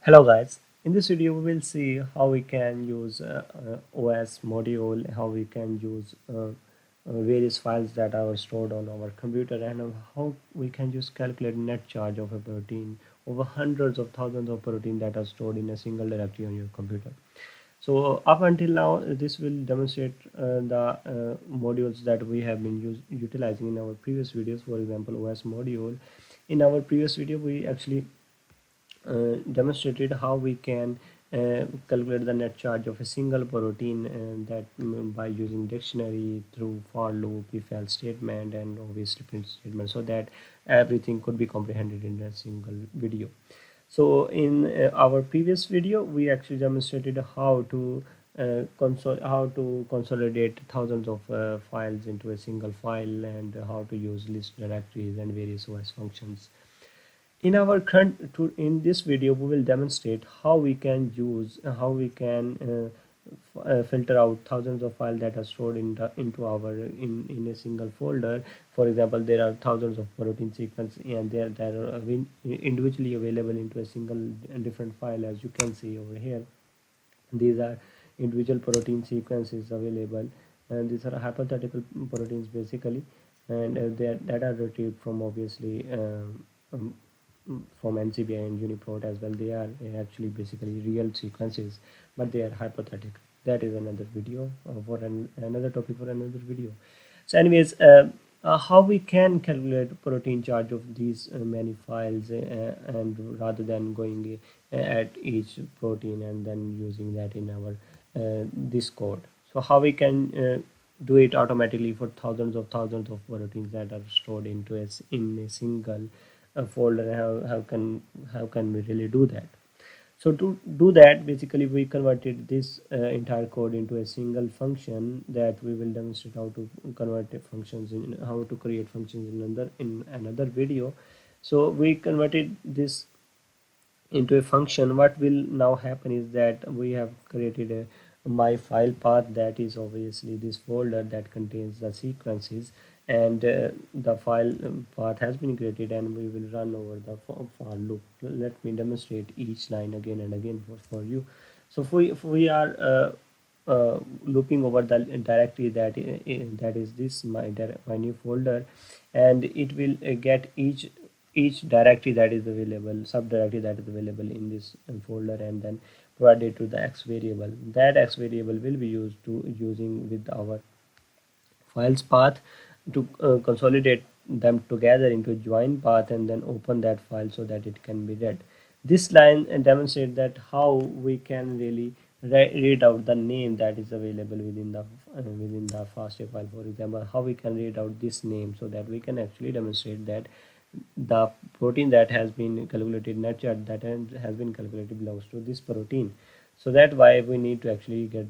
Hello guys, in this video we will see how we can use OS module, how we can use various files that are stored on our computer, and how we can just calculate net charge of a protein over hundreds of thousands of protein that are stored in a single directory on your computer. So up until now, this will demonstrate the modules that we have been utilizing in our previous videos. For example, OS module. In our previous video, we actually demonstrated how we can calculate the net charge of a single protein by using dictionary through for loop, if else statement, and obviously print statement, so that everything could be comprehended in a single video. So in our previous video we actually demonstrated how to consolidate thousands of files into a single file, and how to use list directories and various OS functions. In this video we will demonstrate how we can filter out thousands of files that are stored in a single folder. For example, there are thousands of protein sequence, and they are individually available into a single different file. As you can see over here, these are individual protein sequences available, and these are hypothetical proteins basically, and that are retrieved from obviously um, from NCBI and Uniprot as well. They are actually basically real sequences, but they are hypothetical. That is another video another topic for another video. So anyways, how we can calculate protein charge of these many files, and rather than going at each protein and then using that in our this code. So how we can do it automatically for thousands of proteins that are stored in a single folder. How can we really do that? So to do that, basically we converted this entire code into a single function that we will demonstrate how to convert functions in how to create functions in another video. So we converted this into a function. What will now happen is that we have created a my file path, that is obviously this folder that contains the sequences, and the file path has been created, and we will run over the for loop. Let me demonstrate each line again and again for you. So if we are looping over the directory that is this my new folder, and it will get each directory that is available, subdirectory that is available in this folder, and then provided to the x variable. That x variable will be using with our files path to consolidate them together into a join path, and then open that file so that it can be read. This line demonstrates that how we can really read out the name that is available within the FASTA file. For example, how we can read out this name, so that we can actually demonstrate that the protein that has been calculated, net charge that has been calculated, belongs to this protein. So that why we need to actually get